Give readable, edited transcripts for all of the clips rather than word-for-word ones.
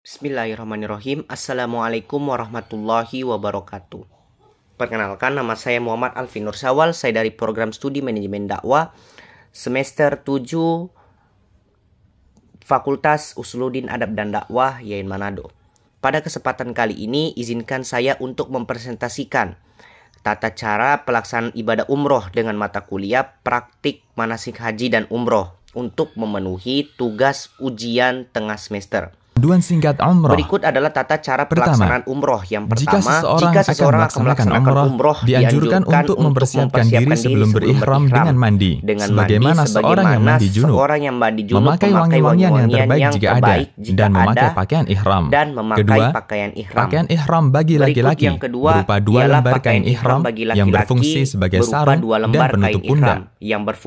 Bismillahirrahmanirrahim. Assalamualaikum warahmatullahi wabarakatuh. Perkenalkan, nama saya Muhammad Alfi Nur Syawal. Saya dari program studi manajemen dakwah semester 7 Fakultas Usuluddin Adab dan Dakwah YAIN Manado. Pada kesempatan kali ini izinkan saya untuk mempresentasikan tata cara pelaksanaan ibadah umroh dengan mata kuliah praktik manasik haji dan umroh untuk memenuhi tugas ujian tengah semester. Panduan singkat umroh. Berikut adalah tata cara pelaksanaan umroh. Yang pertama, jika seseorang akan melaksanakan umroh, dianjurkan untuk mempersiapkan diri sebelum berihram dengan mandi. Sebagaimana seorang yang mandi junub, memakai wangi-wangian yang terbaik jika ada, dan memakai pakaian ihram. Kedua, pakaian ihram bagi laki-laki berupa 2 lembar kain ihram yang berfungsi sebagai sarung dan penutup pundak.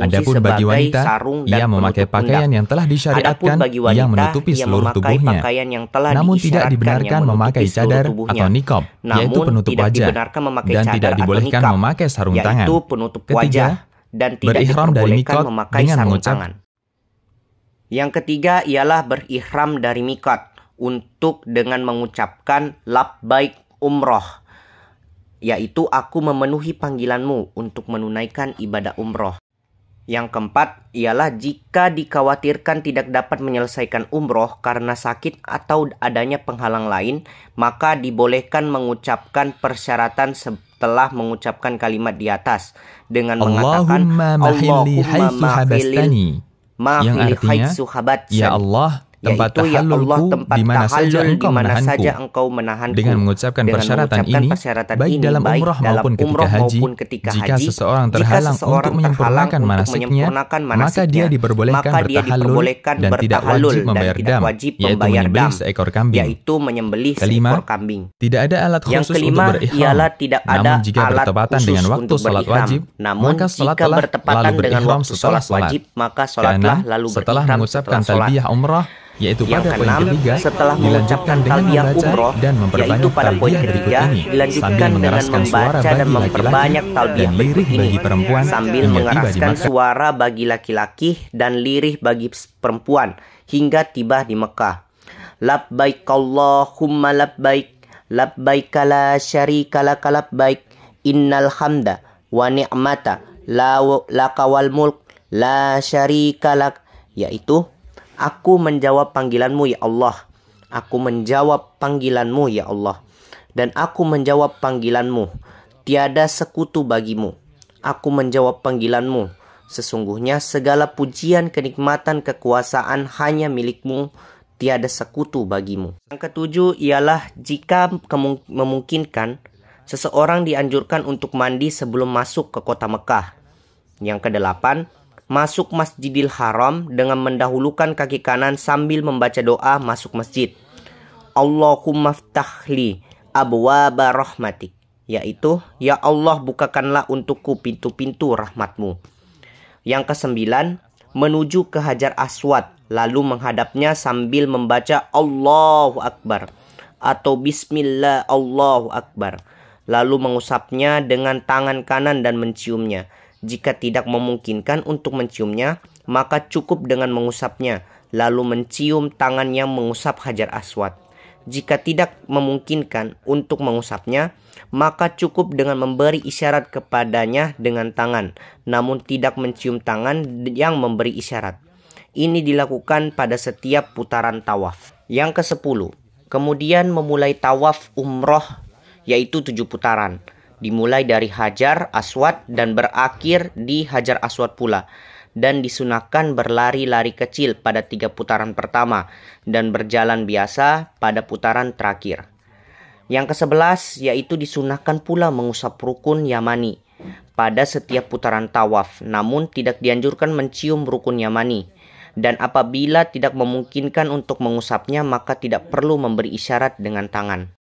Adapun bagi wanita, ia memakai pakaian yang telah disyariatkan yang menutupi seluruh tubuhnya. Namun tidak dibenarkan memakai cadar atau niqab, yaitu penutup wajah, dan tidak dibolehkan memakai sarung tangan. Ketiga, berihram dari miqat dengan mengucap. Yang ketiga ialah berihram dari miqat untuk dengan mengucapkan labbaik umroh, yaitu aku memenuhi panggilanmu untuk menunaikan ibadah umroh. Yang keempat ialah jika dikhawatirkan tidak dapat menyelesaikan umroh karena sakit atau adanya penghalang lain, maka dibolehkan mengucapkan persyaratan setelah mengucapkan kalimat di atas dengan mengatakan Allahumma mahili haitsu habat, ya Allah, tempat tahallulku di mana saja engkau menahanku. Dengan mengucapkan persyaratan ini, baik dalam umroh maupun ketika haji, jika seseorang terhalang untuk menyempurnakan manasiknya, maka dia diperbolehkan bertahallul dan tidak wajib membayar dam, yaitu menyembelih seekor kambing. Kelima, tidak ada alat khusus untuk berihram. Namun jika bertepatan dengan waktu salat wajib, maka salatlah lalu berihram setelah salat. Keenam, setelah mengucapkan talbiyah umrah, yaitu pada poin ketiga, dilanjutkan dengan membaca dan memperbanyak talbiyah berikut ini, sambil mengeraskan suara bagi laki-laki dan lirih bagi perempuan, sambil mengeraskan suara bagi laki-laki dan lirih bagi perempuan hingga tiba di Mekah. Labbaik Allahumma labbaik, labbaik la syarika laka labbaik, innal hamda wa ni'mata laka wal mulk la syarika lak, yaitu aku menjawab panggilanmu ya Allah. Aku menjawab panggilanmu ya Allah. Dan aku menjawab panggilanmu. Tiada sekutu bagimu. Aku menjawab panggilanmu. Sesungguhnya segala pujian, kenikmatan, kekuasaan hanya milikmu. Tiada sekutu bagimu. Yang ketujuh ialah jika memungkinkan, seseorang dianjurkan untuk mandi sebelum masuk ke kota Mekah. Yang kedelapan, masuk Masjidil Haram dengan mendahulukan kaki kanan sambil membaca doa masuk masjid. Allahumma ftahli abwaba rahmatik, yaitu ya Allah bukakanlah untukku pintu-pintu rahmatmu. Yang kesembilan, menuju ke Hajar Aswad lalu menghadapnya sambil membaca Allahu Akbar atau Bismillah Allahu Akbar, lalu mengusapnya dengan tangan kanan dan menciumnya. Jika tidak memungkinkan untuk menciumnya, maka cukup dengan mengusapnya, lalu mencium tangan yang mengusap Hajar Aswad. Jika tidak memungkinkan untuk mengusapnya, maka cukup dengan memberi isyarat kepadanya dengan tangan, namun tidak mencium tangan yang memberi isyarat. Ini dilakukan pada setiap putaran tawaf. Yang ke-10, kemudian memulai tawaf umroh, yaitu 7 putaran. Dimulai dari Hajar Aswad dan berakhir di Hajar Aswad pula, dan disunahkan berlari-lari kecil pada 3 putaran pertama dan berjalan biasa pada putaran terakhir. Yang ke-11 yaitu disunahkan pula mengusap rukun Yamani pada setiap putaran tawaf, namun tidak dianjurkan mencium rukun Yamani, dan apabila tidak memungkinkan untuk mengusapnya maka tidak perlu memberi isyarat dengan tangan.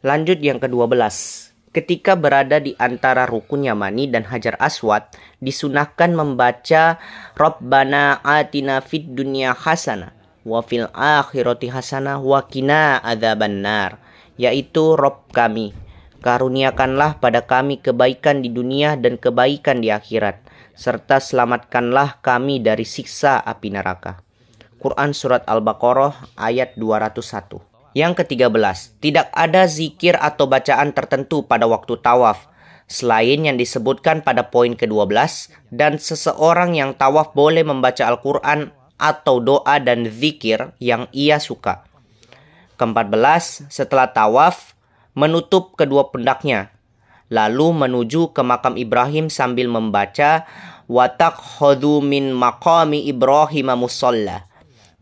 Lanjut yang ke-12. Ketika berada di antara rukun Yamani dan Hajar Aswad, disunahkan membaca Rabbana atina fid dunya hasanah wa fil akhirati hasanah wa qina adzabannar, yaitu Rabb kami, karuniakanlah pada kami kebaikan di dunia dan kebaikan di akhirat, serta selamatkanlah kami dari siksa api neraka. Quran Surat Al-Baqarah ayat 201. Yang ke-13, tidak ada zikir atau bacaan tertentu pada waktu tawaf, selain yang disebutkan pada poin ke-12, dan seseorang yang tawaf boleh membaca Al-Quran atau doa dan zikir yang ia suka. Ke-14, setelah tawaf, menutup kedua pundaknya, lalu menuju ke makam Ibrahim sambil membaca وَتَقْخَذُوا مِنْ مَقَامِ إِبْرَاهِمَ مُصَلَّى,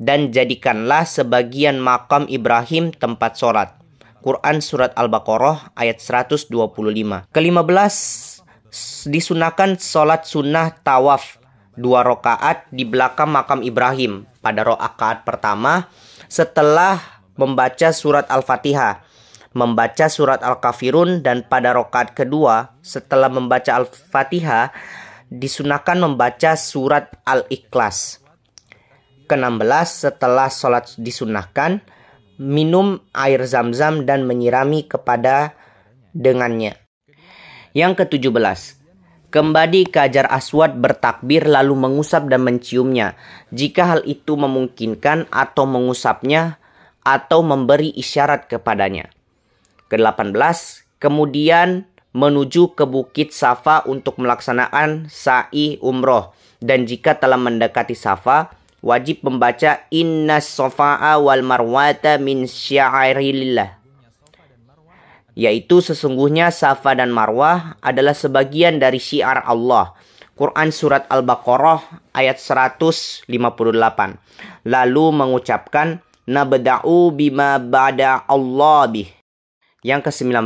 dan jadikanlah sebagian makam Ibrahim tempat sholat. Quran Surat Al-Baqarah ayat 125. Ke-15, disunahkan sholat sunnah tawaf 2 rakaat di belakang makam Ibrahim. Pada rakaat pertama setelah membaca surat Al-Fatihah, membaca surat Al-Kafirun, dan pada rakaat kedua setelah membaca Al-Fatihah disunahkan membaca surat Al-Ikhlas. Ke-16, setelah sholat disunahkan minum air zam-zam dan menyirami kepada dengannya. Yang ke-17, kembali ke Hajar Aswad bertakbir lalu mengusap dan menciumnya jika hal itu memungkinkan, atau mengusapnya atau memberi isyarat kepadanya. Ke-18, kemudian menuju ke Bukit Safa untuk melaksanakan sa'i umroh, dan jika telah mendekati Safa wajib membaca Inna Safa'a wal Marwata min sya'airillah, yaitu sesungguhnya Safa dan Marwah adalah sebagian dari syiar Allah. Quran Surat Al-Baqarah ayat 158. Lalu mengucapkan Nabda'u bima ba'da Allah bih. Yang ke-19,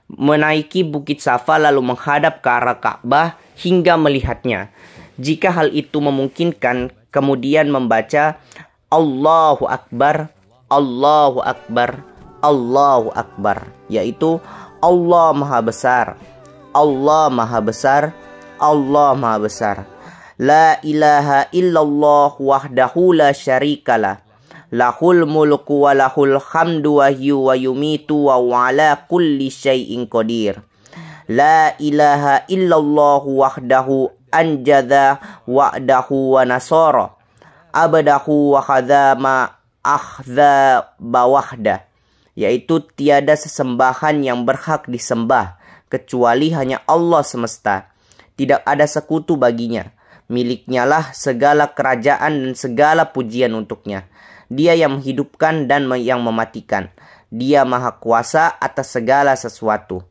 menaiki Bukit Safa lalu menghadap ke arah Ka'bah hingga melihatnya. Jika hal itu memungkinkan, kemudian membaca Allahu Akbar, Allahu Akbar, Allahu Akbar, yaitu Allah Maha Besar, Allah Maha Besar, Allah Maha Besar. La ilaha illallah wahdahu la syarikalah, lahul mulku wa lahul hamdu wa huwa yumitu wa ala kulli syai'in qadir. La ilaha illallah wahdahu anjadha wa'dahu wa nasara abadahu wa khadama akhdha bawahda, yaitu tiada sesembahan yang berhak disembah kecuali hanya Allah semesta, tidak ada sekutu baginya, miliknya lah segala kerajaan dan segala pujian untuknya. Dia yang menghidupkan dan yang mematikan, dia maha kuasa atas segala sesuatu.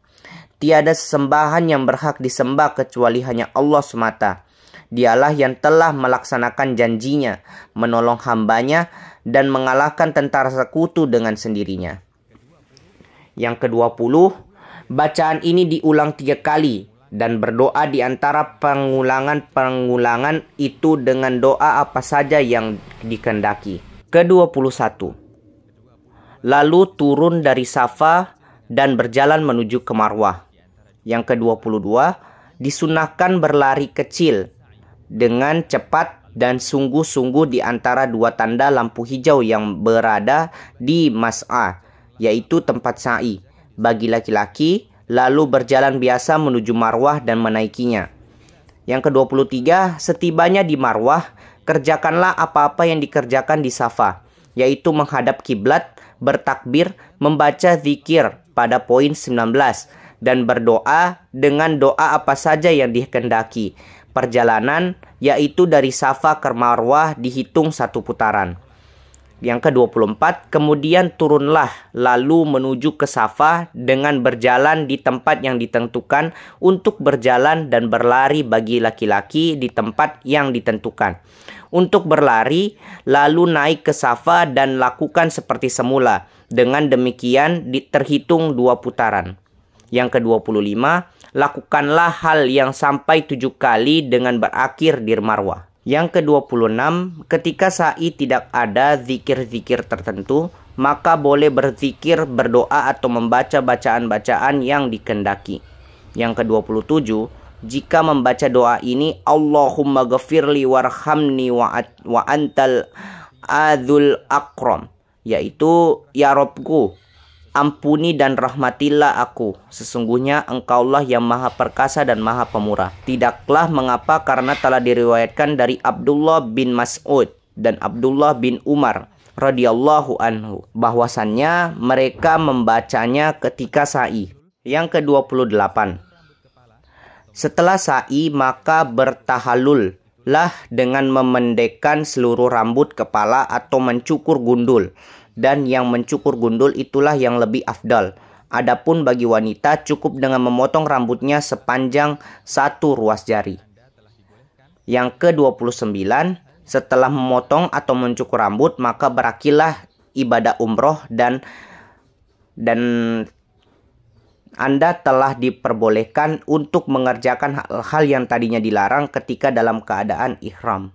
Tiada sesembahan yang berhak disembah kecuali hanya Allah semata. Dialah yang telah melaksanakan janjinya, menolong hambanya, dan mengalahkan tentara sekutu dengan sendirinya. Yang ke-20, bacaan ini diulang 3 kali, dan berdoa di antara pengulangan itu dengan doa apa saja yang dikehendaki. Ke-21, lalu turun dari Safa dan berjalan menuju ke Marwah. Yang ke-22, disunahkan berlari kecil dengan cepat dan sungguh-sungguh di antara 2 tanda lampu hijau yang berada di Mas'a, yaitu tempat sa'i, bagi laki-laki, lalu berjalan biasa menuju Marwah dan menaikinya. Yang ke-23, setibanya di Marwah, kerjakanlah apa-apa yang dikerjakan di Safa, yaitu menghadap kiblat, bertakbir, membaca zikir pada poin 19, dan berdoa dengan doa apa saja yang dikehendaki. Perjalanan yaitu dari Safa ke Marwah dihitung 1 putaran. Yang ke-24, kemudian turunlah lalu menuju ke Safa dengan berjalan di tempat yang ditentukan untuk berjalan dan berlari bagi laki-laki di tempat yang ditentukan. Untuk berlari lalu naik ke Safa dan lakukan seperti semula. Dengan demikian terhitung 2 putaran. Yang ke-25, lakukanlah hal yang sampai 7 kali dengan berakhir di Marwah. Yang ke-26, ketika sa'i tidak ada zikir-zikir tertentu, maka boleh berzikir, berdoa atau membaca bacaan-bacaan yang dikehendaki. Yang ke-27, jika membaca doa ini, Allahumma ghafirli warhamni wa antal adzul akram, yaitu ya Rabbku, ampuni dan rahmatilah aku, sesungguhnya engkaulah yang maha perkasa dan maha pemurah. Tidaklah mengapa karena telah diriwayatkan dari Abdullah bin Mas'ud dan Abdullah bin Umar radhiyallahu anhu bahwasannya mereka membacanya ketika sa'i. Yang ke-28, setelah sa'i maka bertahalul lah dengan memendekkan seluruh rambut kepala atau mencukur gundul, dan yang mencukur gundul itulah yang lebih afdal. Adapun bagi wanita cukup dengan memotong rambutnya sepanjang 1 ruas jari. Yang ke-29, setelah memotong atau mencukur rambut maka berakhirlah ibadah umroh dan Anda telah diperbolehkan untuk mengerjakan hal-hal yang tadinya dilarang ketika dalam keadaan ihram.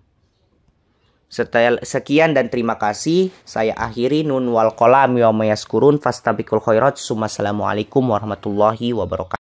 Sekian dan terima kasih. Saya akhiri, nun wal qalam wa mayaskurun fastabiqul khairat. Assalamualaikum warahmatullahi wabarakatuh.